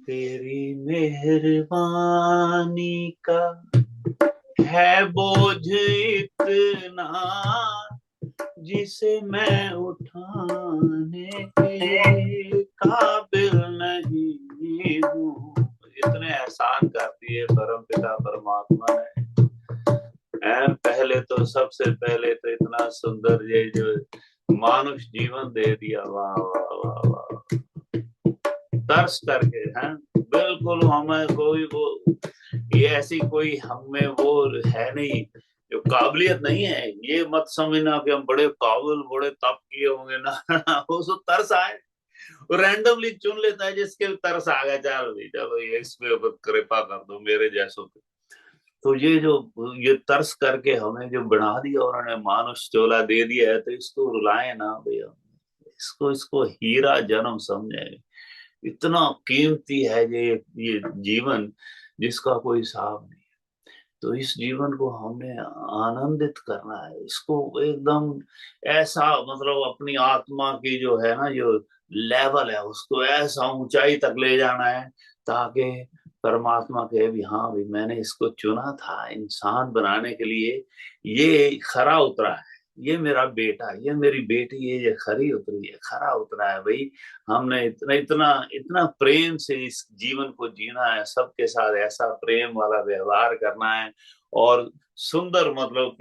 तेरी मेहरबानी का है बोझ इतना, जिसे मैं उठाने के काबिल नहीं हूँ। इतने एहसान कर दिए परम पिता परमात्मा ने। पहले तो सबसे पहले तो इतना सुंदर ये जो मानुष जीवन दे दिया, वाह वाह वाह वाह। तरस करके हैं, बिल्कुल हमें कोई वो ये ऐसी कोई हमें वो है नहीं, जो काबिलियत नहीं है। ये मत समझना कि हम बड़े काबिल बड़े तप किए होंगे ना। वो सो तरस आए, रैंडमली चुन लेता है जिसके तरस आ गया, चलो भाई चलो ये इस पे कृपा कर दो मेरे जैसों पे। तो ये जो ये तरस करके हमें जो बना दिया उन्होंने, मानुष चोला दे दिया है, तो इसको रुलाए ना भैया। इसको इसको हीरा जन्म समझे। इतना कीमती है ये जीवन, जिसका कोई हिसाब नहीं। तो इस जीवन को हमने आनंदित करना है, इसको एकदम ऐसा मतलब अपनी आत्मा की जो है ना जो लेवल है उसको ऐसा ऊंचाई तक ले जाना है, ताकि परमात्मा कहे भी हाँ भी मैंने इसको चुना था इंसान बनाने के लिए, ये खरा उतरा है, ये मेरा बेटा ये मेरी बेटी ये खरी उतरी है, खरा उतरा है भाई। हमने इतना इतना इतना प्रेम से इस जीवन को जीना है, सबके साथ ऐसा प्रेम वाला व्यवहार करना है, और सुंदर मतलब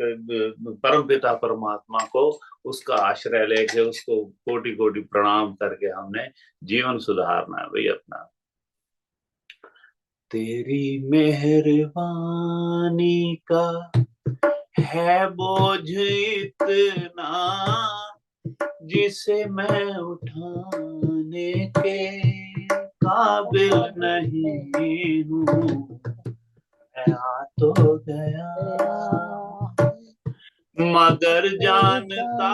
परम पिता परमात्मा को उसका आश्रय लेके उसको कोटि कोटि प्रणाम करके हमने जीवन सुधारना है भाई अपना। तेरी मेहरबानी का है बोझ इतना, जिसे मैं उठाने के काबिल नहीं हूँ। मैं आ तो गया मगर जानता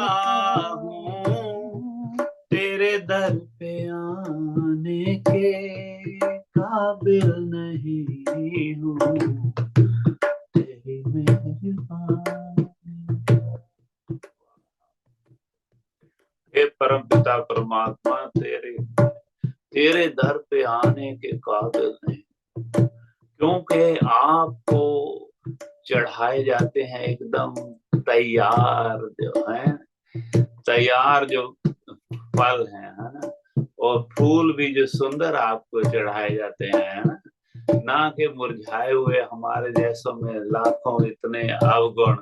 हूँ तेरे दर पे आने के काबिल नहीं हूँ। तेरी मेहरबानी, हे परम पिता परमात्मा, तेरे तेरे दर पे आने के काबिल नहीं, क्योंकि आपको चढ़ाए जाते हैं एकदम तैयार जो है, तैयार जो फल है ना, और फूल भी जो सुंदर आपको चढ़ाए जाते हैं, है ना, ना कि मुरझाए हुए हमारे जैसों में लाखों इतने अवगुण।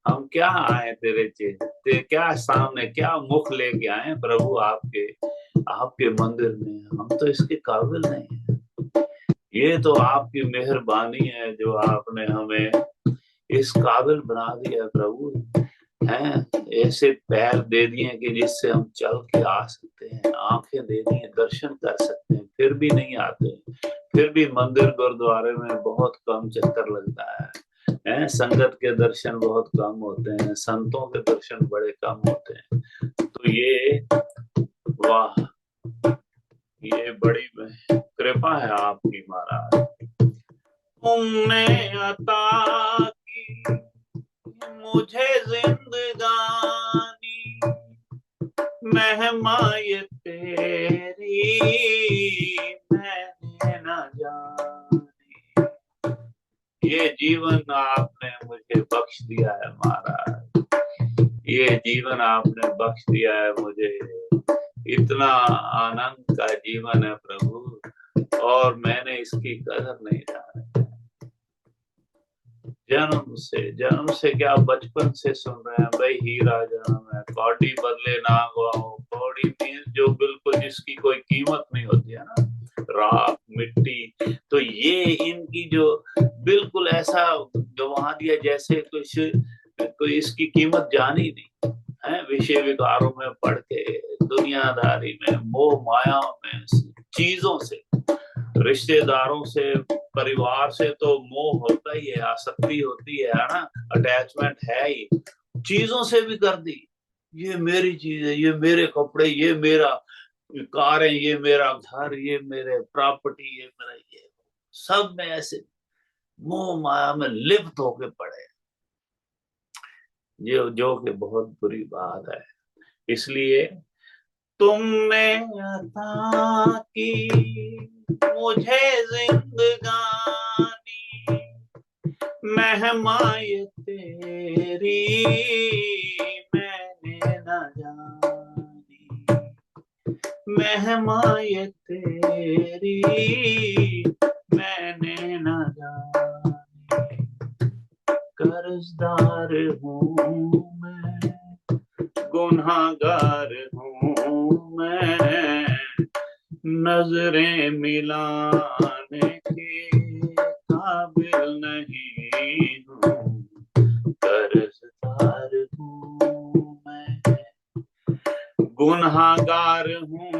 हम क्या आए तेरे ते क्या सामने क्या मुख लेके आए प्रभु आपके आपके मंदिर में, हम तो इसके काबिल नहीं है। ये तो आपकी मेहरबानी है जो आपने हमें इस काबिल बना दिया प्रभु, हैं ऐसे पैर दे दिए कि जिससे हम चल के आ सकते हैं, आंखें दे दी हैं दर्शन कर सकते हैं, फिर भी नहीं आते, फिर भी मंदिर गुरुद्वारे में बहुत कम चक्कर लगता है, संगत के दर्शन बहुत कम होते हैं, संतों के दर्शन बड़े कम होते हैं। तो ये वाह, ये बड़ी कृपा है आपकी महाराज। तुमने अता की मुझे जिंदगानी, महिमा ये तेरी मैंने न जानी। ये जीवन आपने मुझे बख्श दिया है महाराज, ये जीवन आपने बख्श दिया है मुझे, इतना आनंद का जीवन है प्रभु, और मैंने इसकी कदर नहीं जानी। जन्म से क्या बचपन से सुन रहे हैं भाई, हीरा जन्म है कौड़ी बदले ना गवाओ। कौड़ी मीन्स जो बिल्कुल जिसकी कोई कीमत नहीं होती है ना, राख मिट्टी। तो ये इनकी जो बिल्कुल ऐसा गवा दिया जैसे कुछ कोई इसकी कीमत जानी नहीं है, विषय विकारों में पड़ के दुनियादारी में मोह माया में, चीजों से रिश्तेदारों से परिवार से तो मोह होता ही है, आसक्ति होती है ना, अटैचमेंट है ही, चीजों से भी कर दी। ये मेरी चीज है, ये मेरे कपड़े, ये मेरा कार है, ये मेरा घर, ये मेरे प्रॉपर्टी, ये मेरा ये, सब में ऐसे मोह माया में लिप्त होके पड़े, ये जो कि बहुत बुरी बात है। इसलिए तुमने अता की मुझे जिंदगानी, मेहमा ये तेरी मैंने न जानी, मेहमा ये तेरी मैंने न जानी। कर्जदार हूँ मैं, गुनहगार हूँ मैं, नजरें मिलाने के काबिल नहीं हूँ। कर्जदार हूँ मैं, गुनहगार हूँ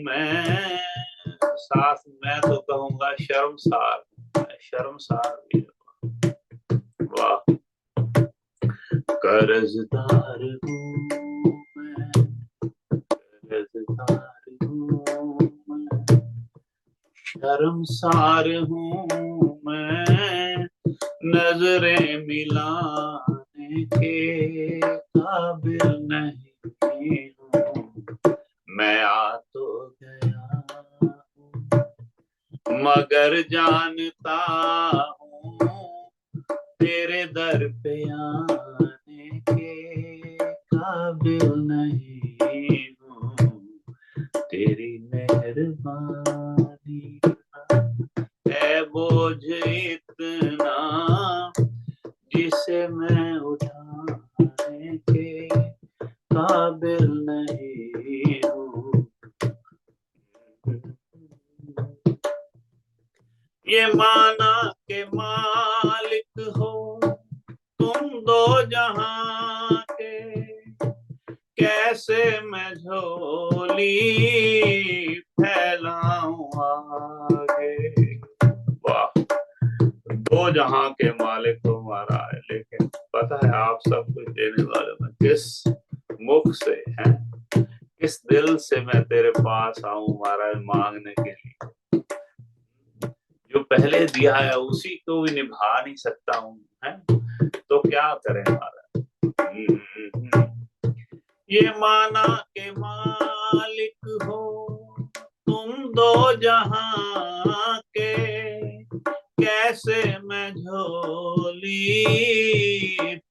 मैं, साथ मैं तो कहूँगा शर्मसार, शर्मसार भी। वाह। कर्जदार हूँ मैं, कर्जदार हूँ मैं, शर्मसार हूँ मैं, नजरें मिलाने के काबिल नहीं हूँ। मैं आ तो गया हूँ मगर जानता हूँ तेरे दर पे आने के काबिल नहीं हूँ। तेरी मेहरबानी है बोझ इतना जिसे मैं उठाने के काबिल नहीं हूँ। ये माना के मालिक हो तुम दो जहां के, कैसे मैं झोली फैलाऊं आगे। वाह। दो जहां के मालिक हो महाराज, लेकिन पता है आप सब कुछ देने वाले में किस मुख से है, किस दिल से मैं तेरे पास आऊं महाराज मांगने के लिए। जो पहले दिया है उसी को भी निभा नहीं सकता हूँ, है तो क्या करें महाराज। ये माना के मालिक हो तुम दो जहां के, कैसे मैं झोली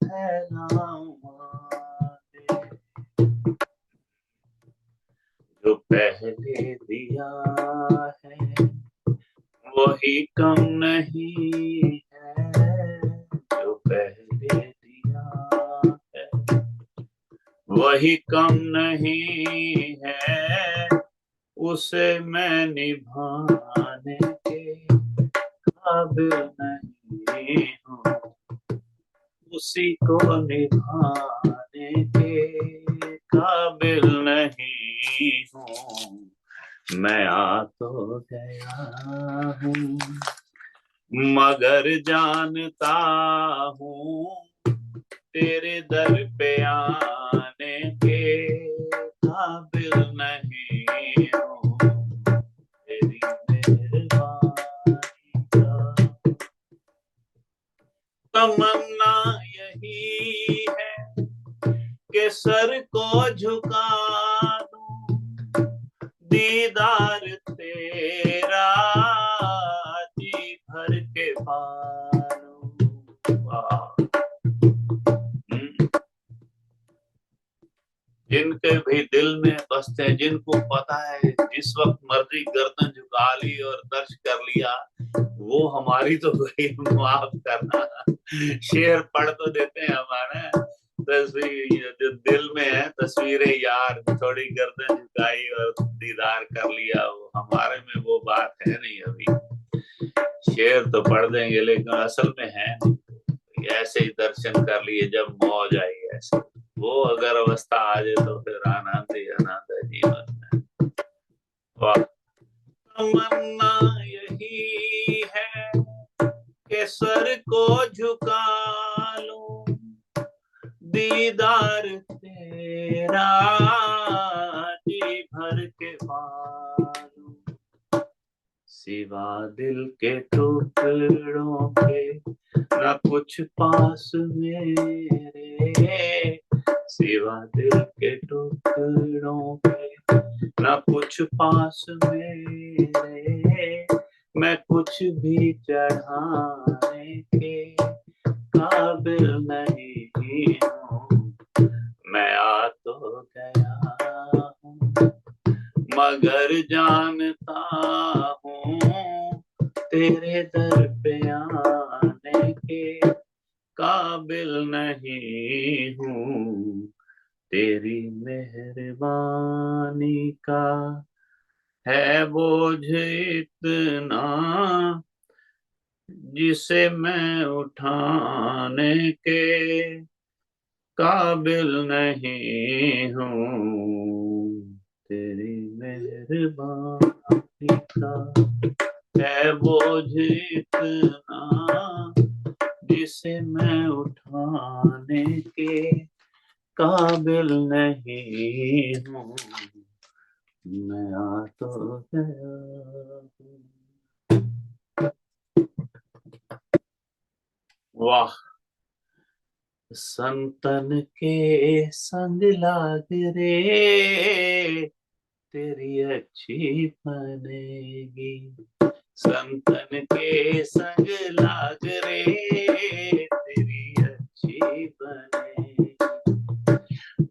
फैलाऊं। जो पहले दिया है वही कम नहीं है, जो पहले दिया है वही कम नहीं है, उसे मैं निभाने के काबिल नहीं हूँ। उसी को निभाने के काबिल नहीं हूँ। मैं आ तो गया हूँ मगर जानता हूँ तेरे दर पे आने के काबिल नहीं हूँ। तेरी मेहरबानी का तमन्ना यही है कि सर को झुका दूं, दीदार तेरा जी भर के पालूं। जिनके भी दिल में बसते हैं, जिनको पता है जिस वक्त मर्जी गर्दन झुका ली और दर्श कर लिया, वो हमारी तो गई माफ करना। शेर पढ़ तो देते हैं हमारे, तस्वीर जो दिल में है तस्वीरें यार, थोड़ी गर्दन झुकाई और दीदार कर लिया, वो हमारे में वो बात है नहीं अभी। शेर तो पढ़ देंगे लेकिन असल में है नहीं। ऐसे ही दर्शन कर लिए जब मौज आई, ऐसे वो अगर अवस्था आ जाए तो फिर आनंद ही आनंद है जीवन में। वाह। तमन्ना यही है कि सर को झुका लूं, दीदार तेरा जी भर के पालूं। सिवा दिल के टुकड़ों के न कुछ पास मेरे, सिवा दिल के टुकड़ों के न कुछ पास मेरे, मैं कुछ भी चढ़ाने के काबिल नहीं हूँ। मैं आ तो गया हूँ मगर जानता हूँ तेरे दर पे आने के काबिल नहीं हूँ। तेरी मेहरबानी का है बोझ इतना जिसे मैं उठाने के काबिल नहीं हूँ। तेरी मेहरबानी का है बोझ इतना जिसे मैं उठाने के काबिल नहीं हूँ। मैं आ तो गया हूँ। वाह, संतन के संग लाग रे तेरी अच्छी बनेगी। संतन के संग लाग रे तेरी अच्छी बनेगी।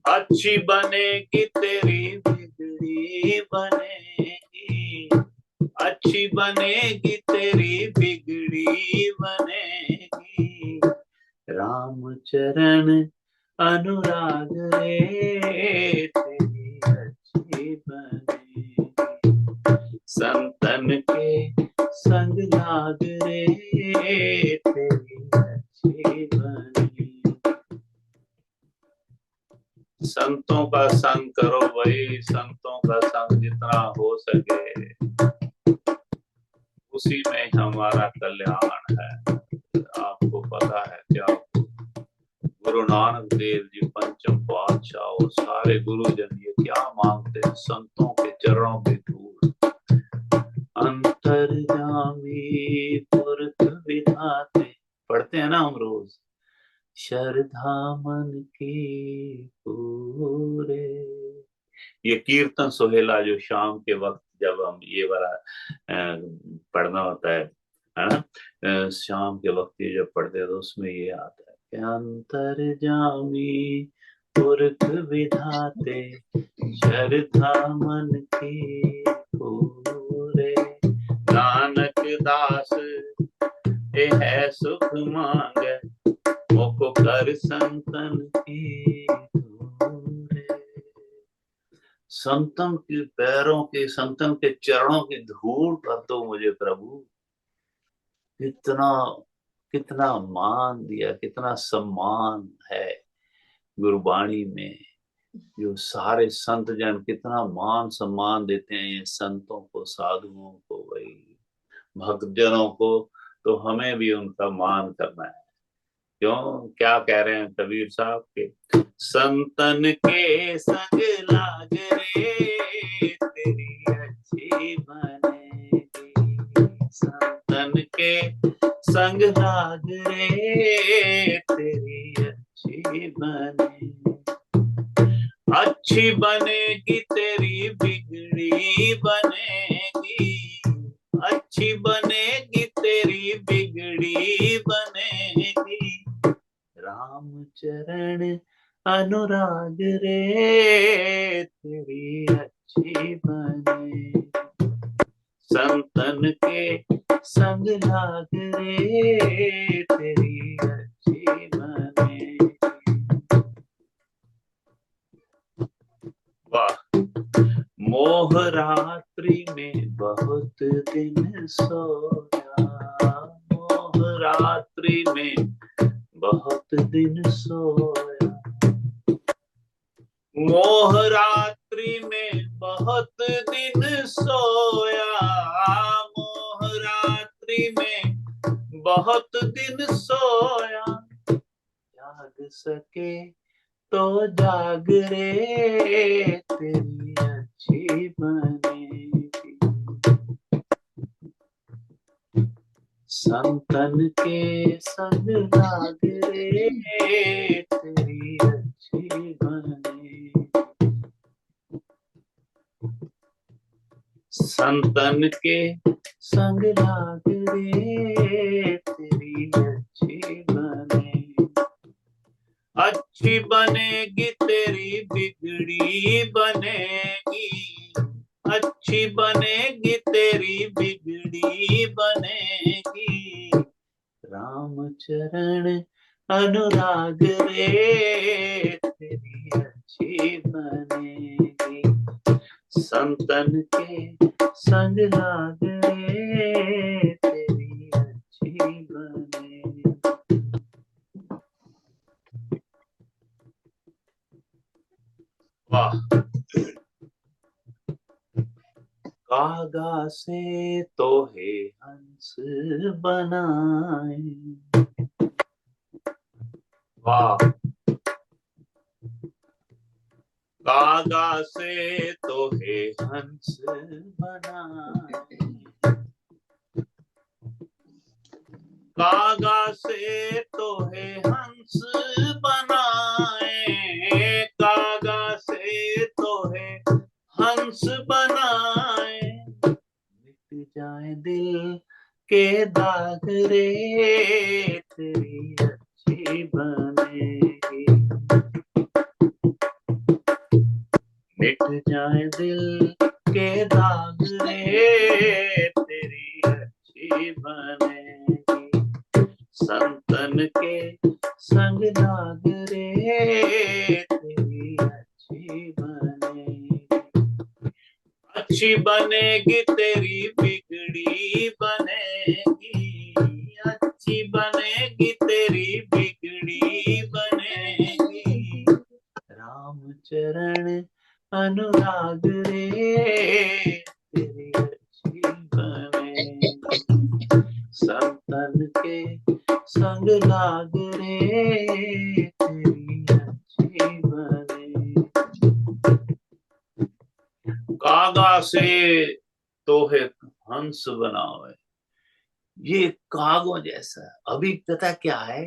अच्छी बनेगी तेरी बिगड़ी बनेगी। अच्छी बनेगी तेरी बिगड़ी बनेगी। रामचरण अनुराग रे तेरी अच्छी बनेगी। संतन के संग लाग रे तेरी अच्छी बनेगी। संतों का संग करो भाई, संतों का संग जितना हो सके उसी में हमारा कल्याण है। आपको पता है क्या, गुरु नानक देव जी पंचम पातशाह और सारे गुरुजन ये क्या मांगते हैं? संतों के चरणों की धूल। अंतर्यामी पुरख विधाते पढ़ते हैं ना हम रोज। श्रद्धा मन की पूरे, ये कीर्तन सोहेला जो शाम के वक्त जब हम ये वाला पढ़ना होता है ना, शाम के वक्त ये जब पढ़ते हैं तो उसमें ये आता है कि अंतर्यामी पुरख विधाते श्रद्धा मन की पूरे। नानक दास ए है सुख मांगे मोको कर संतन की धूरे। संतन के पैरों की, संतन के चरणों की धूल कर दो मुझे प्रभु। कितना कितना मान दिया, कितना सम्मान है गुरबाणी में। जो सारे संत जन कितना मान सम्मान देते हैं संतों को, साधुओं को, भाई भक्त जनों को। तो हमें भी उनका मान करना है। क्यों, क्या कह रहे हैं कबीर साहब के? संतन के संग लाग रे तेरी अच्छी बनेगी। संतन के संग लाग रे तेरी अच्छी बनेगी। अच्छी बनेगी तेरी बिगड़ी बनेगी। अच्छी बनेगी तेरी बिगड़ी बनेगी। रामचरण अनुराग रे तेरी अच्छी बनेगी। संतन के संग लाग रे तेरी अच्छी बनेगी। वाह, मोह रात्रि में बहुत दिन सोया। मोह रात्रि में बहुत दिन सोया। मोह रात्रि में बहुत दिन सोया। मोह रात्रि में बहुत दिन सोया। जाग सके तो जाग रे तेरी अच्छी बनेगी। संतन के संग लाग रे तेरी अच्छी बनेगी। संतन के संग लाग रे तेरी अच्छी बने, अच्छी बनेगी तेरी बिगड़ी बनेगी, अच्छी बनेगी तेरी बिगड़ी बनेगी, राम चरण अनुराग रे तेरी अच्छी बनेगी, संतन के संग लाग रे तेरी अच्छी बनेगी। वाह। कागा से तो है हंस बनाए, वाह। कागा से तो है हंस बनाए, कागा से तो है हंस बनाए, कागा से तो है हंस बनाए, मिट जाए दिल के दाग रे तेरी अच्छी बनेगी, मिट जाए दिल के दाग रे तेरी अच्छी बनेगी, संतन के संग लाग रे तेरी अच्छी बनेगी, अच्छी बनेगी तेरी बिगड़ी बनेगी, अच्छी बनेगी तेरी बिगड़ी बनेगी, राम चरण अनुराग रे तेरी अच्छी बनेगी, संतन के संग लाग रे तेरी अच्छी बनेगी। कागा से तो है हंस बनावे, ये कागों जैसा अभी पता क्या है,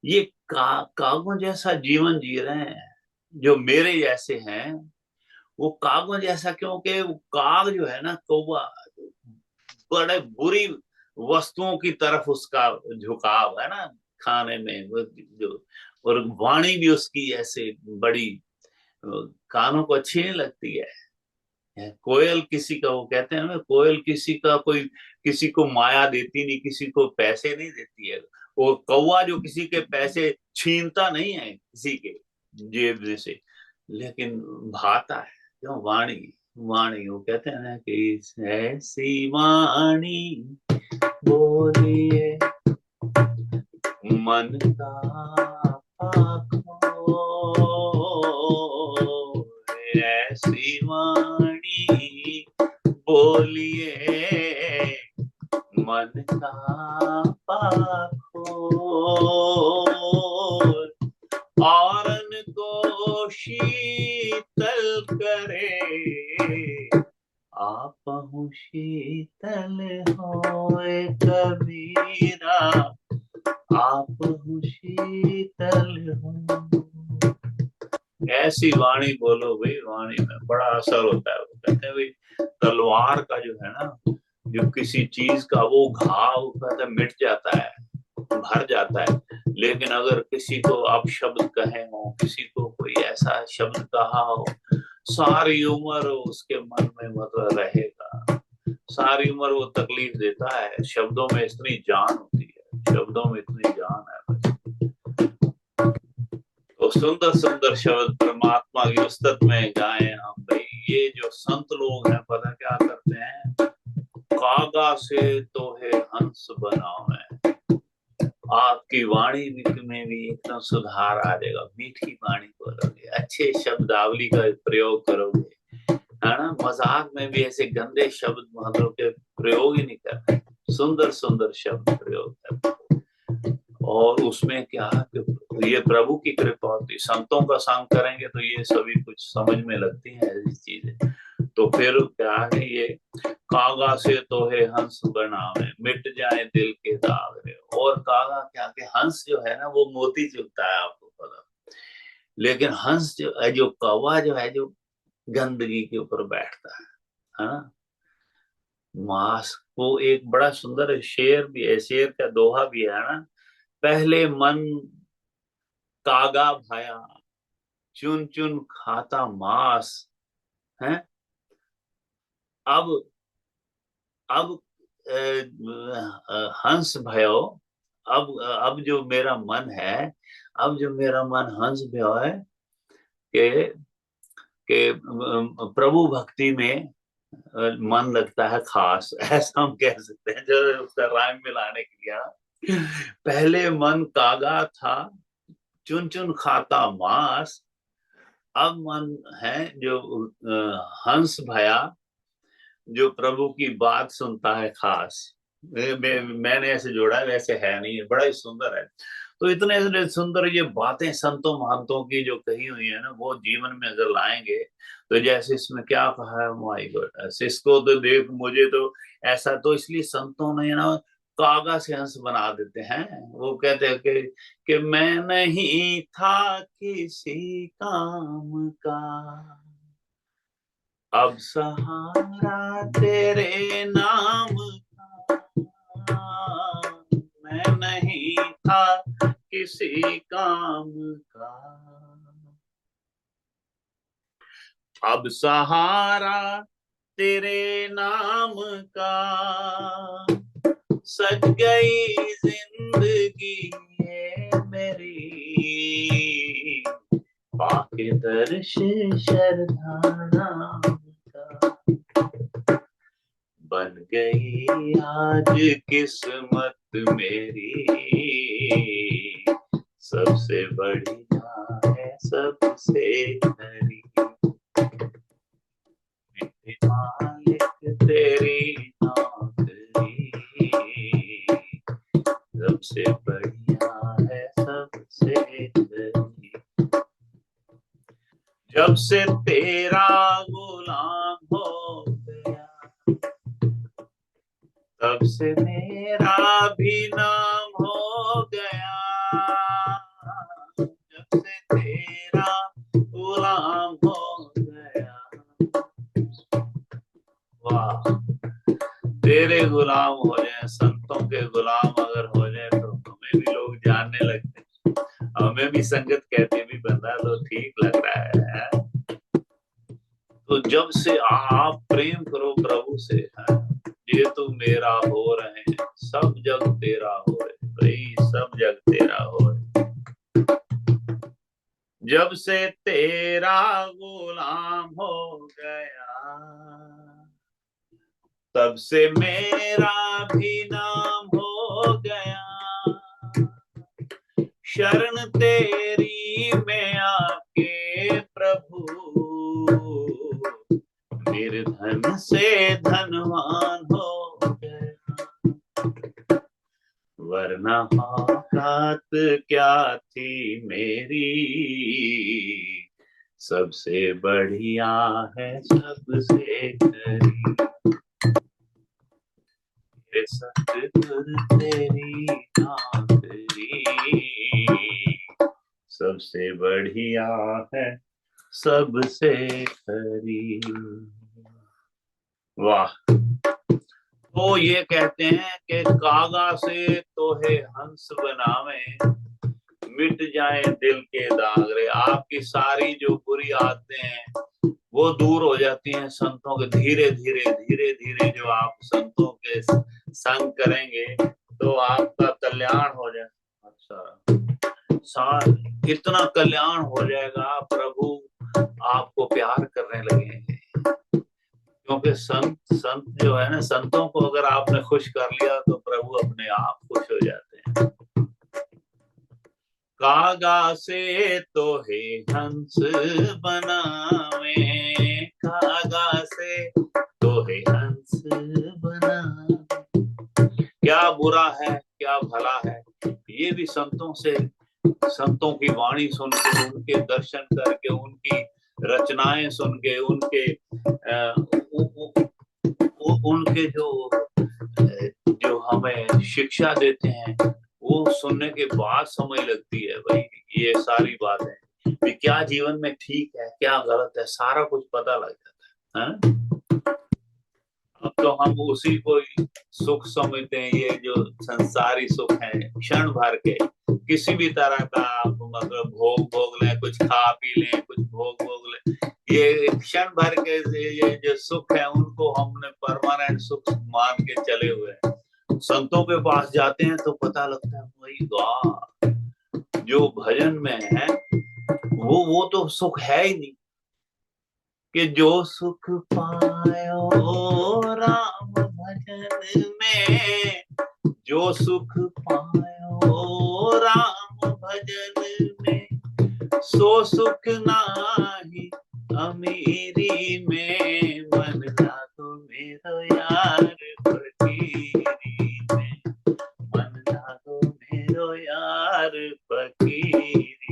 ये कागों जैसा जीवन जी रहे हैं जो मेरे जैसे हैं, वो कागों जैसा क्योंकि वो काग जो है ना कौवा, बड़े बुरी वस्तुओं की तरफ उसका झुकाव है ना, खाने में वो जो, और वाणी भी उसकी ऐसे बड़ी कानों को अच्छी नहीं लगती है। कोयल किसी का, वो कहते हैं ना कोयल किसी का कोई किसी को माया देती नहीं, किसी को पैसे नहीं देती है, वो कौवा जो किसी के पैसे छीनता नहीं है किसी के जेब में से, लेकिन भाता है क्यों, वाणी, वाणी वो कहते हैं ना कि ऐसी वाणी बोलिए मन का आँखों, ऐसी वाणी बोलिए मन का पाखो, औरन को शीतल करे आपहु शीतल होए कबीरा, आपहु शीतल हो। ऐसी वाणी बोलो भाई, वाणी में बड़ा असर होता है। वो कहते हैं भाई तलवार का जो है ना, जो किसी चीज का वो घाव कहते मिट जाता है, भर जाता है, लेकिन अगर किसी को आप शब्द कहे हो, किसी को कोई ऐसा शब्द कहा हो, सारी उम्र उसके मन में मतलब रहेगा, सारी उम्र वो तकलीफ देता है। शब्दों में इतनी जान होती है, शब्दों में इतनी जान है। तो सुंदर सुंदर शब्द परमात्मा की उस्तत में गाए हम भाई। ये जो संत लोग हैं पता क्या करते हैं, कागा से तो है हंस बनावे, आपकी वाणी में भी एकदम सुधार आ जाएगा, मीठी वाणी बोलोगे, अच्छे शब्दावली का प्रयोग करोगे, है ना, मजाक में भी ऐसे गंदे शब्द मतलब के प्रयोग ही नहीं करते, सुंदर सुंदर शब्द प्रयोग करते, और उसमें क्या ये प्रभु की कृपा होती, संतों का संग करेंगे तो ये सभी कुछ समझ में लगती है ऐसी चीजें। तो फिर क्या है, ये कागा से तो है हंस बनावे, मिट जाए दिल के दाग रे, और कागा क्या कि हंस जो है ना वो मोती चुगता है, आपको पता, लेकिन हंस जो है, जो कौवा जो है, जो गंदगी के ऊपर बैठता है ना, मांस को एक बड़ा सुंदर शेर भी है, शेर का दोहा भी है ना, पहले मन कागा भाया, चुन चुन खाता मांस है। अब अब हंस भयो, अब जो मेरा मन है, अब जो मेरा मन हंस भयो है कि प्रभु भक्ति में मन लगता है खास, ऐसा हम कह सकते हैं जो उसका राइम मिलाने के लिए। पहले मन कागा था, चुन चुन खाता मांस, अब मन है जो हंस भया, जो प्रभु की बात सुनता है खास। मैंने ऐसे जोड़ा है, वैसे है नहीं, बड़ा ही सुंदर है। तो इतने इतने सुंदर ये बातें संतों महंतों की जो कही हुई है ना, वो जीवन में अगर लाएंगे तो जैसे इसमें क्या कहा है, माय गॉड, इसको तो देख, मुझे तो ऐसा, तो इसलिए संतों ने ना कागा से हंस बना देते हैं। वो कहते हैं कि मैं नहीं था किसी काम का, अब सहारा तेरे नाम का, मैं नहीं था किसी काम का, अब सहारा तेरे नाम का, सज गई जिंदगी ये मेरी, पाके दर्श शरधाना का, बन गई आज किस्मत मेरी, सबसे बढ़िया है सबसे खरी, मेरे मालिक तेरी नौकरी, सबसे बढ़िया है सबसे खरी, जब से तेरा गुलाम हो गया, तब से मेरा भी नाम हो गया, जब से तेरा गुलाम हो गया। वाह, तेरे गुलाम हो जाए, संतों के गुलाम अगर हो जाए तो हमें भी लोग जानने लगते हैं, हमें भी संगत कहते भी बंदा तो ठीक लग रहा है। तो जब से आप प्रेम करो प्रभु से, है, ये तो मेरा हो रहे हैं, सब जग तेरा हो रहे भाई, सब जग तेरा हो रहे, जब से तेरा गुलाम हो गया, तब से मेरा भी नाम हो गया, शरण तेरी में आके प्रभु, निर्धन से धनवान हो गया, वरना औकात क्या थी मेरी, सबसे बढ़िया है सबसे खरी, सतगुरु तेरी नौकरी, सबसे बढ़िया है सबसे खरी। वाह, तो ये कहते हैं कि कागा से तो है हंस बनावे, मिट जाए दिल के दाग रे, आपकी सारी जो बुरी आदतें हैं वो दूर हो जाती हैं संतों के, धीरे धीरे धीरे धीरे जो आप संतों के संग करेंगे तो आपका कल्याण हो जाए। अच्छा, इतना कल्याण हो जाएगा, प्रभु आपको प्यार करने लगेंगे, क्योंकि संत संत जो है ना, संतों को अगर आपने खुश कर लिया तो प्रभु अपने आप खुश हो जाते हैं। कागा से तो है हंस बनावे, कागा से तो है हंस बनावे, क्या बुरा है क्या भला है, ये भी संतों से, संतों की वाणी सुन के, उनके दर्शन करके, उनकी रचनाएं सुन के, उनके उनके जो हमें शिक्षा देते हैं, वो सुनने के बाद समझ लगती है भाई ये सारी बातें कि क्या जीवन में ठीक है क्या गलत है, सारा कुछ पता लग जाता है। अब तो हम उसी को ही सुख समझते हैं। ये जो संसारी सुख है क्षण भर के, किसी भी तरह का आप मतलब भोग भोग लें, कुछ खा पी लें, कुछ भोग भोग लें, ये क्षण भर के ये जो सुख है उनको हमने परमानेंट सुख मान के चले हुए हैं। संतों के पास जाते हैं तो पता लगता है भाई वाह, जो भजन में है वो तो सुख है ही नहीं। कि जो सुख पायो राम भजन में, जो सुख पायो राम भजन में, सो सुख नाही अमीरी में, मन लागो मेरो यार फकीरी में, मन लागो मेरो यार फकीरी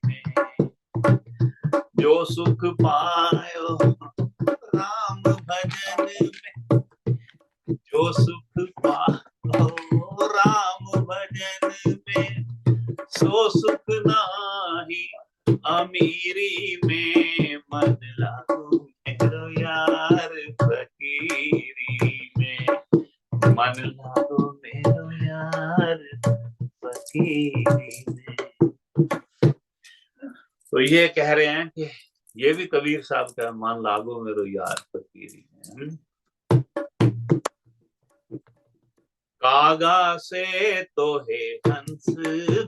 में। जो सुख पायो राम भजन में, जो सुख पायो राम भजन में, सो सुख नाही अमीरी में, मन लागो मेरो यार फकीरी में, मन लागो मेरो यार फकीरी में। तो ये कह रहे हैं कि ये भी कबीर साहब का मन लागो मेरो यार फकीरी में। कागा से तो है हंस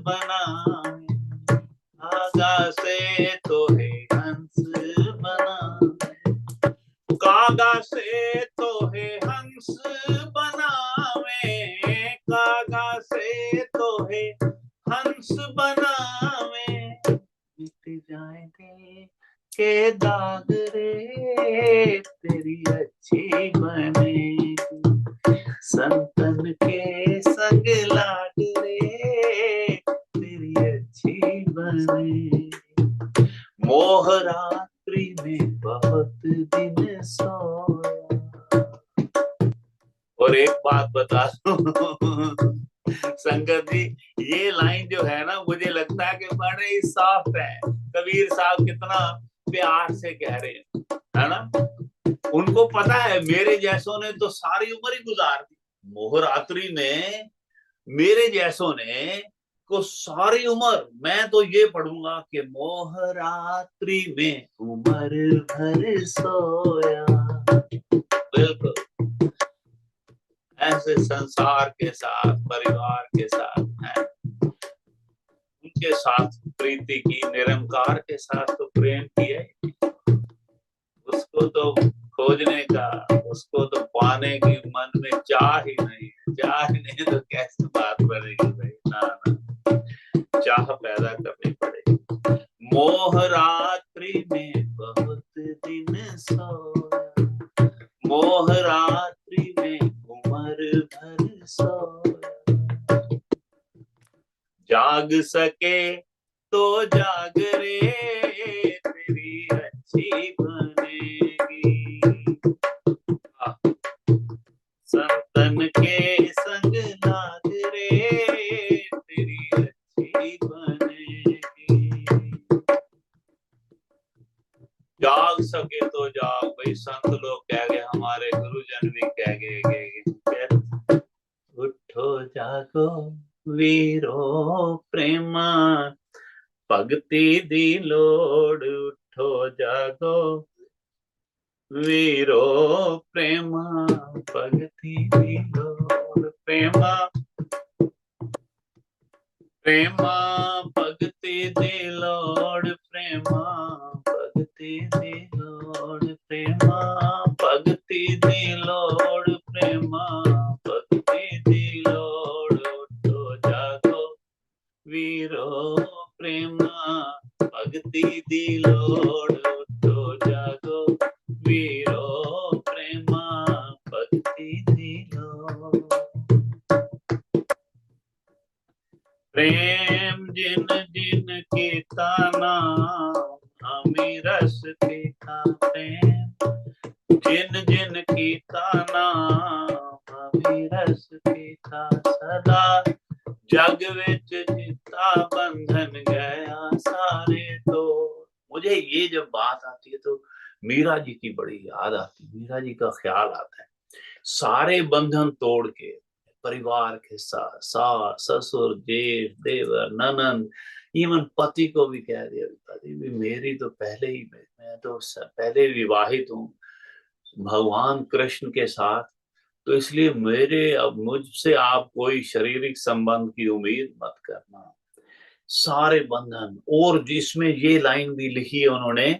बनाए, कागा से तो है हंस बनाए, कागा से तो है हंस बनावे, कागा से तो है हंस बनावे, मिट जाए दे के दाग रे तेरी अच्छी बनेगी, संतन के संग लाग रे तेरी अच्छी बनेगी, मोह रात्रि में बहुत दिन सोया। और एक बात बता दूं संगत जी, ये लाइन जो है ना, मुझे लगता है कि बड़े ही सॉफ्ट है। कबीर साहब कितना प्यार से कह रहे हैं, है ना। उनको पता है मेरे जैसों ने तो सारी उम्र ही गुजार दी, मोहरात्रि में मेरे जैसों ने को सारी उम्र, मैं तो ये पढ़ूंगा कि मोहरात्रि में उम्र भर सोया। बिल्कुल ऐसे संसार के साथ, परिवार के साथ है, उनके साथ प्रीति की, निरंकार के साथ तो प्रेम किया, उसको तो खोजने का, उसको तो पाने की मन में चाह ही नहीं है। चाह ही नहीं तो कैसे बात बनेगी भाई, ना ना, चाह पैदा करनी पड़ेगी। मोह रात्रि में बहुत दिन सोया, मोह रात्रि में उम्र भर सोया, जाग सके तो जाग रे तेरी अच्छी बनेगी, संतन के संग लाग रे तेरी अच्छी बनेगी। जाग सके तो जाग भाई, संत लोग कह गए, हमारे गुरुजन भी कह गए, उठो जागो वीरो प्रेमा, भक्ति दी लोड़, उठो जागो वीरो प्रेमा, भक्ति दी लोड़, प्रेमा प्रेमा भक्ति दी लोड़, प्रेमा भक्ति दी लोड़, प्रेमा भक्ति दी लोड़, प्रेमा भक्ति दी लोड़, उठो जागो वीरो प्रेमा, भक्ति दी लोड़, उठो जागो वीरो प्रेमा, भक्ति दी लोड़। प्रेम जिन जिन की ताना हमें रस तीखा, प्रेम जिन जिन की ताना हमें रस तीखा, सदा जग विच जिता बंधन गया सारे तो। मुझे ये जब बात आती है तो मीरा जी की बड़ी याद आती है, मीरा जी का ख्याल आता है सारे बंधन तोड़ के परिवार के साथ सास ससुर जेठ देवर ननन, इवन पति को भी कह दिया पति भी मेरी तो पहले ही, मैं तो पहले विवाहित हूँ भगवान कृष्ण के साथ, तो इसलिए मेरे अब मुझसे आप कोई शारीरिक संबंध की उम्मीद मत करना। सारे बंधन, और जिसमें ये लाइन भी लिखी है उन्होंने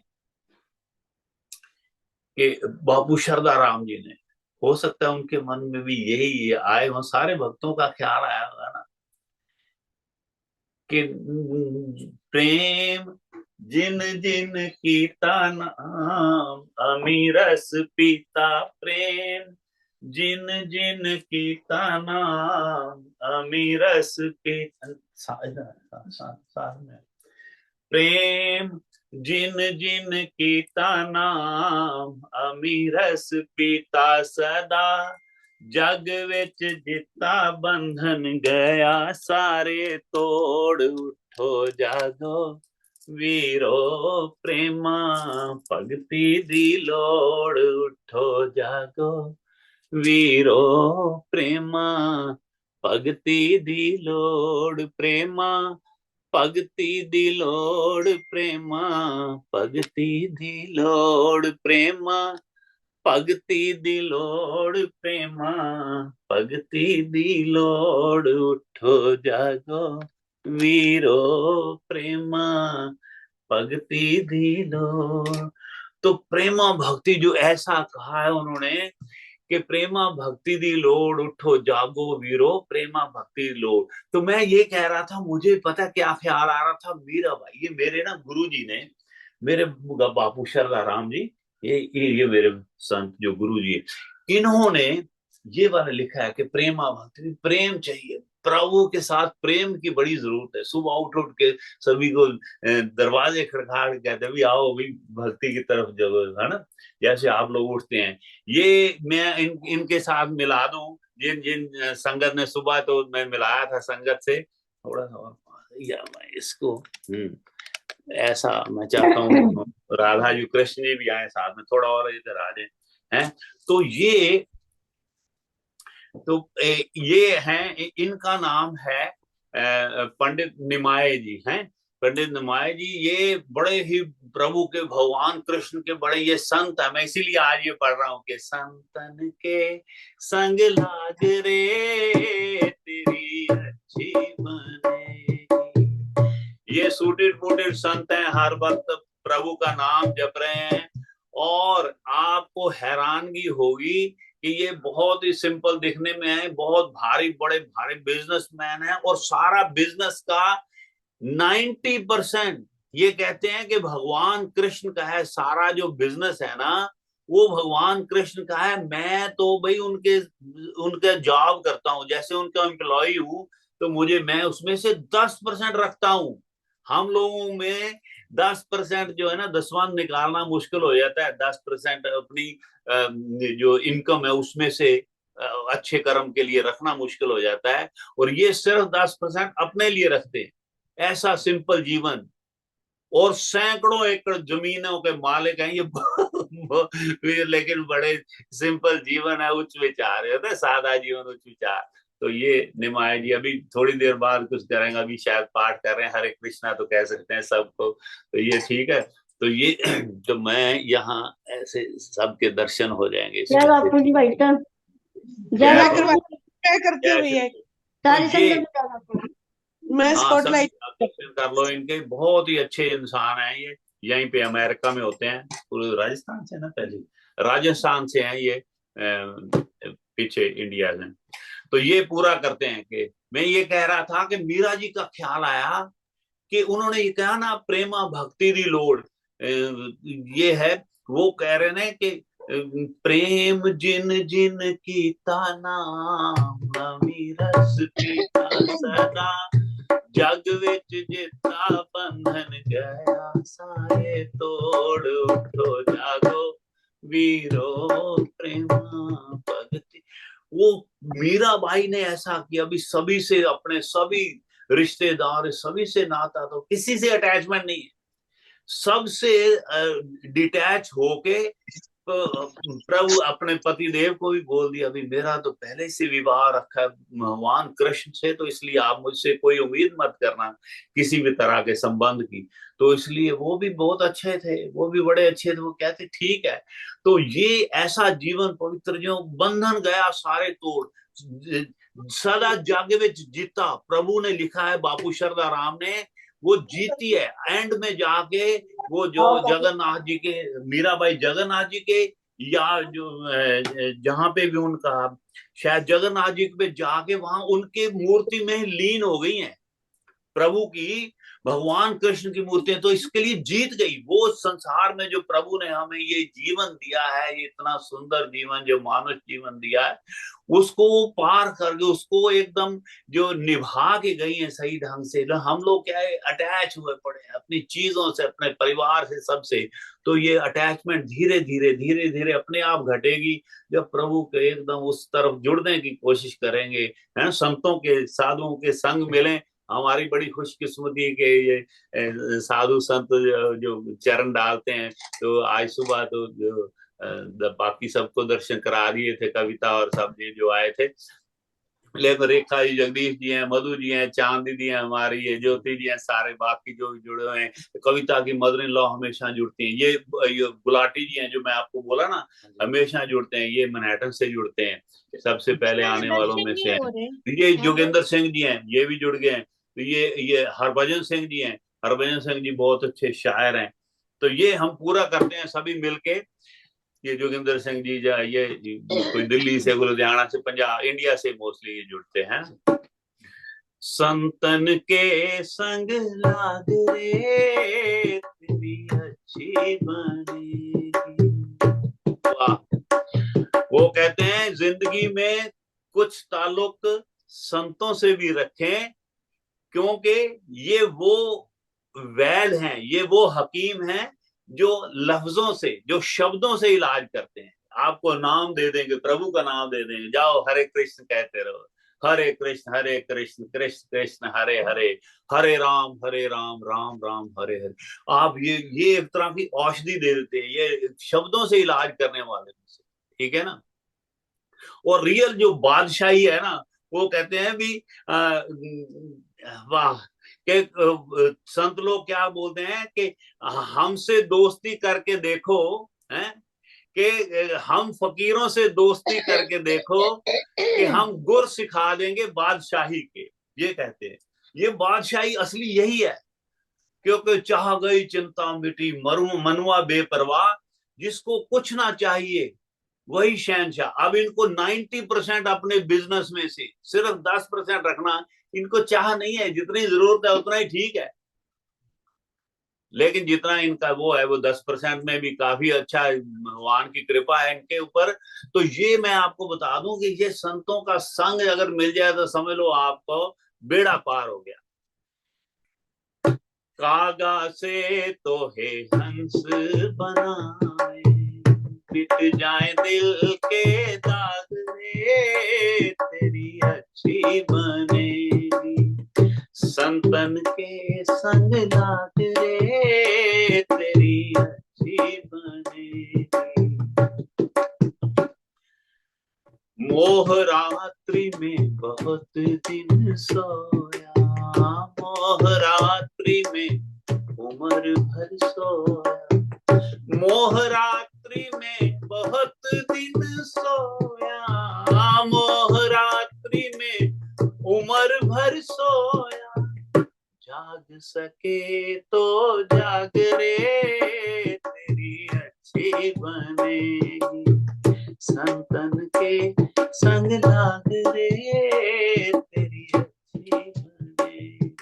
कि बाबू शारदा राम जी ने, हो सकता है उनके मन में भी यही आए हो, सारे भक्तों का ख्याल आया होगा ना कि प्रेम जिन जिन कीता नाम अमीरस पीता, प्रेम जिन जिन कीता नाम अमीरस पीता, साथ में प्रेम जिन जिन कीता नाम अमीरस पीता, सदा जग विच जिता बंधन गया सारे तोड़, उठो जागो वीरो प्रेमा भगती दी लोड़, उठो जागो वीरो प्रेमा भगती दी लोड़, प्रेमा भगती दी लोड़, प्रेमा भगती दी लोड़, प्रेमा भगती दी लोड़, प्रेमा भगती दी लोड़, उठो जागो वीरो प्रेमा भगती दी लोड़। तो प्रेमा भक्ति जो ऐसा कहा है उन्होंने कि प्रेमा भक्ति दी लोड़, उठो जागो वीरो प्रेमा भक्ति दी लोड़। तो मैं ये कह रहा था, मुझे पता क्या ख्याल आ रहा था, मीरा भाई ये मेरे ना गुरु जी ने, मेरे बापू शारदा राम जी, ये मेरे संत जो गुरु जी, इन्होंने ये वाला लिखा है कि प्रेमा भक्ति, प्रेम चाहिए प्रभु के साथ, प्रेम की बड़ी जरूरत है। सुबह उठ उठ के सभी को दरवाजे खड़खड़ा के कहते भी आओ भाई भक्ति की तरफ जगो, है ना, जैसे आप लोग उठते हैं। ये मैं इनके साथ मिला दूं, जिन जिन संगत ने, सुबह तो मैं मिलाया था संगत से थोड़ा सा, या मैं इसको ऐसा मैं चाहता हूँ राधा जी कृष्ण जी भी आए साथ में, थोड़ा और इधर आ जाए हैं। तो ये हैं, इनका नाम है पंडित निमाय जी हैं। पंडित निमाय जी ये बड़े ही प्रभु के, भगवान कृष्ण के बड़े ये संत है। मैं इसीलिए आज ये पढ़ रहा हूँ कि संतन के संग लाग रे तेरी अच्छी बनेगी। ये सूटेड फूटेड संत हैं, हर वक्त प्रभु का नाम जप रहे हैं, और आपको हैरानगी होगी कि ये बहुत ही सिंपल दिखने में है, बहुत भारी बड़े भारी बिजनेसमैन है, और सारा बिजनेस का 90% ये कहते हैं कि भगवान कृष्ण का है। सारा जो बिजनेस है ना वो भगवान कृष्ण का है। मैं तो भाई उनके जॉब करता हूँ, जैसे उनका एम्प्लॉय हूँ, तो मैं उसमें से 10% रखता हूँ। हम लोगों में 10% जो है ना, दसवां निकालना मुश्किल हो जाता है। 10% अपनी जो इनकम है उसमें से अच्छे कर्म के लिए रखना मुश्किल हो जाता है, और ये सिर्फ 10% अपने लिए रखते हैं। ऐसा सिंपल जीवन, और सैकड़ों एकड़ जमीनों के मालिक हैं ये लेकिन बड़े सिंपल जीवन है, उच्च विचार है, सादा जीवन उच्च विचार। तो ये निमाय जी अभी थोड़ी देर बाद कुछ करेंगे, अभी शायद पाठ कर रहे हैं, हरे कृष्णा तो कह सकते हैं सबको, तो ये ठीक है। तो ये तो मैं यहाँ ऐसे सबके दर्शन हो जाएंगे। करते हो भैया, मैं स्पॉटलाइट कर लो इनके, बहुत ही अच्छे इंसान हैं ये। यहीं पे अमेरिका में होते हैं, पूरे राजस्थान से ना, पहले राजस्थान से हैं ये, पीछे इंडिया से। तो ये पूरा करते हैं कि मैं ये कह रहा था कि मीरा जी का ख्याल आया कि उन्होंने ये कहा ना प्रेमा भक्ति दी लोड़, ये है, वो कह रहे हैं कि प्रेम जिन जिन कीता नाम अमीरस पीता, सदा जग विच जिता बंधन गया सारे तोड़, उठो जागो वीरो प्रेमा भक्ति। वो मीराबाई ने ऐसा किया, अभी सभी से, अपने सभी रिश्तेदार सभी से नाता, तो किसी से अटैचमेंट नहीं है, सबसे डिटैच होके प्रभु अपने पति देव को भी बोल दिया, अभी मेरा तो पहले से विवाह रखा है भगवान कृष्ण से, तो इसलिए आप मुझसे कोई उम्मीद मत करना किसी भी तरह के संबंध की। तो इसलिए वो भी बहुत अच्छे थे, वो भी बड़े अच्छे थे, वो कहते ठीक है। तो ये ऐसा जीवन पवित्र जो बंधन गया सारे तोड़, सदा जागे विच जीता, प्रभु ने लिखा है, बापू शरदा राम ने, वो जीती है एंड में जाके। वो जो जगन्नाथ जी के, मीराबाई जगन्नाथ जी के, या जो जहां पे भी उनका शायद जगन्नाथ जी पे जाके वहां उनके मूर्ति में लीन हो गई हैं, प्रभु की, भगवान कृष्ण की मूर्तियां। तो इसके लिए जीत गई वो संसार में जो प्रभु ने हमें ये जीवन दिया है, ये इतना सुंदर जीवन जो मानव जीवन दिया है, उसको पार करके उसको एकदम जो निभा के गई है सही ढंग से। हम लोग क्या है, अटैच हुए पड़े हैं अपनी चीजों से, अपने परिवार से, सबसे। तो ये अटैचमेंट धीरे धीरे धीरे धीरे अपने आप घटेगी जब प्रभु के एकदम उस तरफ जुड़ने की कोशिश करेंगे, है संतों के, साधुओं के संग मिलें। हमारी बड़ी खुशकिस्मती के ये साधु संत जो चरण डालते हैं। तो आज सुबह तो जो बाकी सबको दर्शन करा दिए थे, कविता और सब जी जो आए थे, लेकिन रेखा जी, जगदीश जी हैं, मधु जी हैं, चांद दीदी हैं हमारी, ये ज्योति जी हैं, सारे बाकी जो जुड़े हुए हैं। कविता की मदर इन लॉ हमेशा जुड़ती हैं। ये गुलाटी जी हैं जो मैं आपको बोला ना, हमेशा जुड़ते हैं, ये मैनहट्टन से जुड़ते हैं, सबसे पहले आने वालों में से हैं। ये जोगिंदर सिंह जी हैं, ये भी जुड़ गए हैं। तो ये हरभजन सिंह जी हैं, हरभजन सिंह जी बहुत अच्छे शायर हैं। तो ये हम पूरा करते हैं सभी मिलके। ये जोगिंदर सिंह जी ये कोई दिल्ली से, लुधियाना से, पंजाब, इंडिया से मोस्टली ये जुड़ते हैं। संतन के संग लाग रे तेरी अच्छी बनेगी। वाह। वो कहते हैं जिंदगी में कुछ ताल्लुक संतों से भी रखें, क्योंकि ये वो वैद हैं, ये वो हकीम हैं जो लफ्जों से, जो शब्दों से इलाज करते हैं। आपको नाम दे देंगे, प्रभु का नाम दे देंगे, जाओ हरे कृष्ण कहते रहो, हरे कृष्ण कृष्ण कृष्ण हरे हरे, हरे राम राम राम हरे हरे। आप ये एक तरह की औषधि दे देते हैं, ये शब्दों से इलाज करने वाले से, ठीक है ना। और रियल जो बादशाही है ना, वो कहते हैं भी वाह, के संत लोग क्या बोलते हैं कि हमसे दोस्ती करके देखो, हैं कि हम फकीरों से दोस्ती करके देखो कि हम गुर सिखा देंगे बादशाही के। ये कहते हैं, ये बादशाही असली यही है, क्योंकि चाह गई चिंता मिटी मनुआ बेपरवाह, जिसको कुछ ना चाहिए वही शहनशाह। अब इनको 90% अपने बिजनेस में से सिर्फ 10% रखना इनको चाह नहीं है, जितनी जरूरत है उतना ही ठीक है, लेकिन जितना इनका वो है वो 10% में भी काफी अच्छा, भगवान की कृपा है इनके ऊपर। तो ये मैं आपको बता दूं कि ये संतों का संग अगर मिल जाए तो समझ लो आपको बेड़ा पार हो गया। कागा से तो है हंस बनाए, मिट जाए दिल के दाग रे तेरी अच्छी बनेगी, संतन के संग लाग रे तेरी अच्छी बनेगी। मोह रात्रि में बहुत दिन सोया, मोह रात्रि में उम्र भर सोया, मोह रात्रि में बहुत दिन सोया, मोह रात्रि में उम्र भर सोया, जाग सके तो जाग रे तेरी अच्छी बनेगी, संतन के संग लाग रे तेरी अच्छी बनेगी।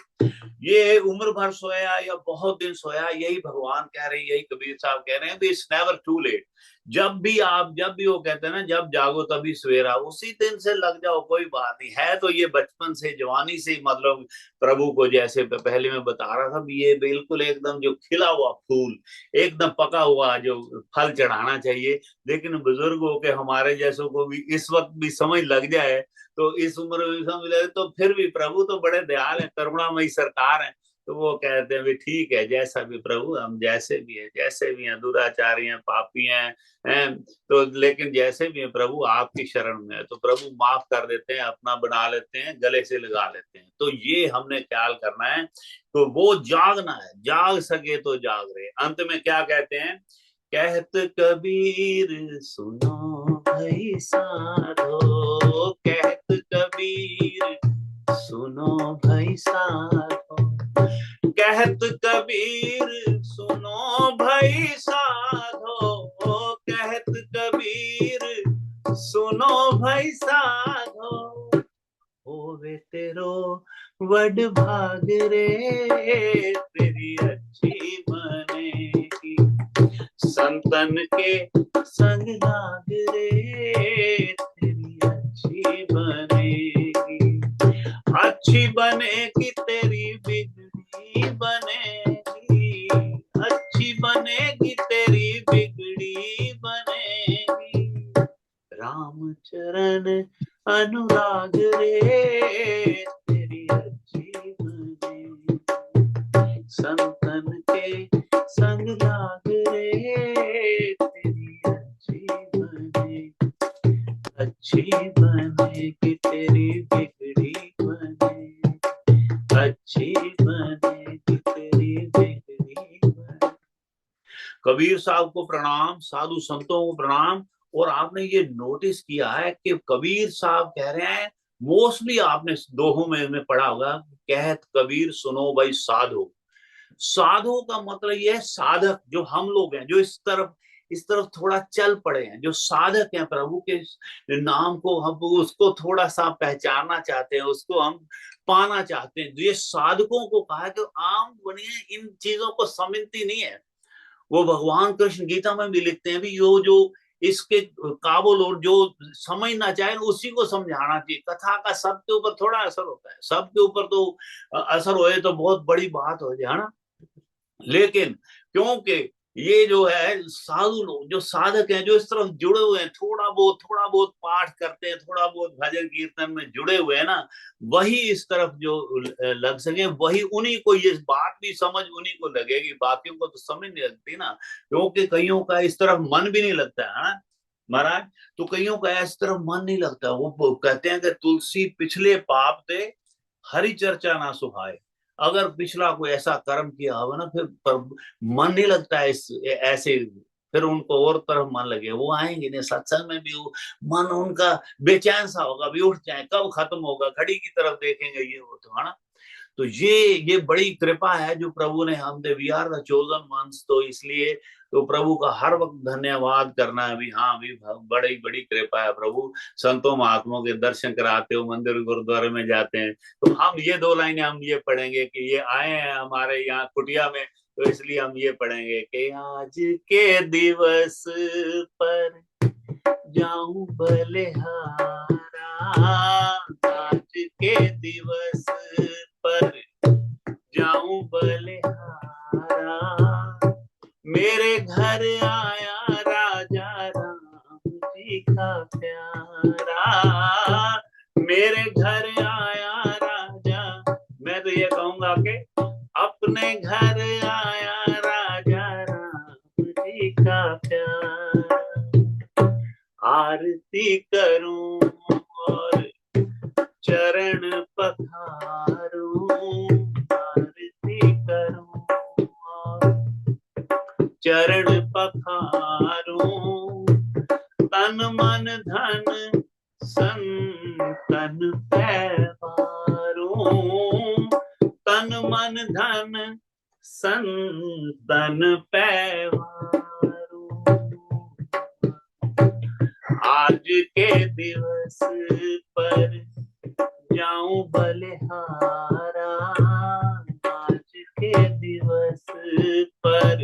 ये उम्र भर सोया या बहुत दिन सोया, यही भगवान कह रहे हैं, यही कबीर साहब कह रहे हैं, इट्स नेवर टू लेट। जब भी वो कहते हैं ना, जब जागो तभी सवेरा, उसी दिन से लग जाओ, कोई बात नहीं है। तो ये बचपन से, जवानी से, मतलब प्रभु को, जैसे पहले मैं बता रहा था, ये बिल्कुल एकदम जो खिला हुआ फूल, एकदम पका हुआ जो फल चढ़ाना चाहिए। लेकिन बुजुर्गों के, हमारे जैसों को भी इस वक्त भी समझ लग जाए, तो इस उम्र में समझ लगे, तो फिर भी प्रभु तो बड़े दयाल है, करुणामयी सरकार है, तो वो कहते हैं भी ठीक है, जैसा भी प्रभु, हम जैसे भी हैं, दुराचारी हैं, पापी हैं, तो लेकिन जैसे भी हैं प्रभु, आपकी शरण में है, तो प्रभु माफ कर देते हैं, अपना बना लेते हैं, गले से लगा लेते हैं। तो ये हमने ख्याल करना है। तो वो जागना है, जाग सके तो जाग रहे। अंत में क्या कहते हैं? कहत कबीर सुनो भाई साधो, कहत कबीर सुनो भाई साधो, कहत कबीर सुनो भाई साधो, कहत कबीर सुनो भाई साधो, होवे तेरो वड भाग रे, तेरी अच्छी बनेगी, संतन के संग लाग रे, तेरी अच्छी बनेगी, अच्छी बनेगी तेरी बिगड़ी बनेगी, अच्छी बनेगी तेरी बिगड़ी बनेगी, राम चरण अनुराग रे, तेरी अच्छी बनेगी, संतन के संग लाग रे, तेरी अच्छी बनेगी, अच्छी बनेगी तेरी बिगड़ी बनेगी, अच्छी बनेगी तेरी बिगड़ी बनेगी। कबीर साहब को प्रणाम, साधु संतों को प्रणाम। और आपने ये नोटिस किया है कि कबीर साहब कह रहे हैं, मोस्टली आपने दोहों में पढ़ा होगा, कहत कबीर सुनो भाई साधो। साधु का मतलब ये है साधक, जो हम लोग हैं, जो इस तरफ थोड़ा चल पड़े हैं, जो साधक हैं, प्रभु के नाम को हम उसको थोड़ा सा पहचानना चाहते हैं, उसको हम पाना चाहते हैं। ये साधकों को कहा कि आम दुनिया इन चीजों को समझती नहीं है। वो भगवान कृष्ण गीता में भी लिखते हैं भी जो इसके काबुल और जो समझना चाहे उसी को समझाना चाहिए। कथा का सबके ऊपर थोड़ा असर होता है, सबके ऊपर तो असर होए तो बहुत बड़ी बात हो जाए, है ना। लेकिन क्योंकि ये जो है साधु लोग, जो साधक हैं, जो इस तरफ जुड़े हुए हैं, थोड़ा बहुत पाठ करते हैं, थोड़ा बहुत भजन कीर्तन में जुड़े हुए हैं ना, वही इस तरफ जो लग सके, वही उन्हीं को ये बात भी समझ उन्हीं को लगेगी, बाकियों को तो समझ नहीं लगती ना। क्योंकि कईयों का इस तरफ मन भी नहीं लगता है ना महाराज। तो कईयों का इस तरफ मन नहीं लगता, वो कहते हैं कि तुलसी पिछले पाप थे, हरि चर्चा ना सुहाए। अगर पिछला कोई ऐसा कर्म किया होगा ना, फिर मन नहीं लगता है इस ऐसे, फिर उनको और तरफ मन लगे, वो आएंगे नहीं सत्संग में भी, वो मन उनका बेचैन सा होगा भी, उठ जाए कब खत्म होगा, घड़ी की तरफ देखेंगे, ये वो तो है ना। तो ये बड़ी कृपा है जो प्रभु ने हम दे, we are the chosen ones. तो इसलिए तो प्रभु का हर वक्त धन्यवाद करना है भी। हाँ भी बड़ी बड़ी कृपा है प्रभु, संतों महात्माओं के दर्शन कराते हो, मंदिर गुरुद्वारे में जाते हैं। तो हम ये दो लाइनें हम ये पढ़ेंगे कि ये आए हैं हमारे यहाँ कुटिया में, तो इसलिए हम ये पढ़ेंगे कि आज के दिवस पर जाऊं बलिहारा, आज के दिवस पर जाऊं बलिहारा, मेरे घर आया राजा राम जी का प्यारा, मेरे घर आया राजा। मैं तो ये कहूंगा कि अपने घर आया राजा राम जी का प्यारा, आरती करूं और चरण पखारूं, आरती करूं और चरण पखारूं, तन मन धन संतन पैवारूं, तन मन धन संतन पैवारूं, आज के दिवस पर जाऊं बलिहारा, आज के दिवस पर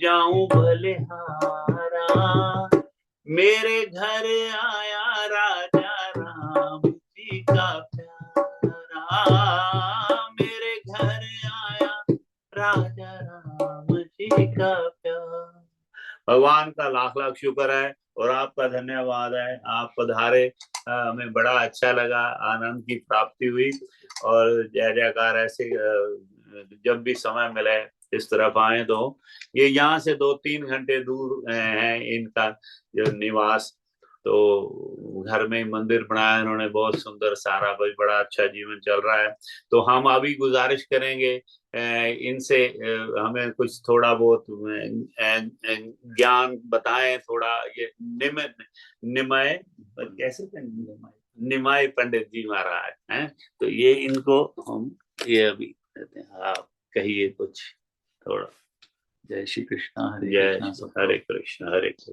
जाऊं बलिहारा, मेरे घर आया राजा राम जी का प्यारा, मेरे घर आया राजा राम जी का प्यारा। भगवान का लाख लाख शुक्र है और आपका धन्यवाद है, आप पधारे, हमें बड़ा अच्छा लगा, आनंद की प्राप्ति हुई। और जय जयकार ऐसे जब भी समय मिले इस तरफ आए तो ये यहाँ से 2-3 घंटे दूर है इनका जो निवास। तो घर में मंदिर बनाया इन्होंने बहुत सुंदर सारा, भाई बड़ा अच्छा जीवन चल रहा है। तो हम अभी गुजारिश करेंगे इनसे हमें कुछ थोड़ा बहुत ज्ञान बताएं, थोड़ा ये निमय कैसे निमाय पंडित जी महाराज हैं। तो ये इनको हम ये अभी कहते हैं, आप कहिए कुछ थोड़ा। जय श्री कृष्णा, जय हरे कृष्ण हरे कृष्ण।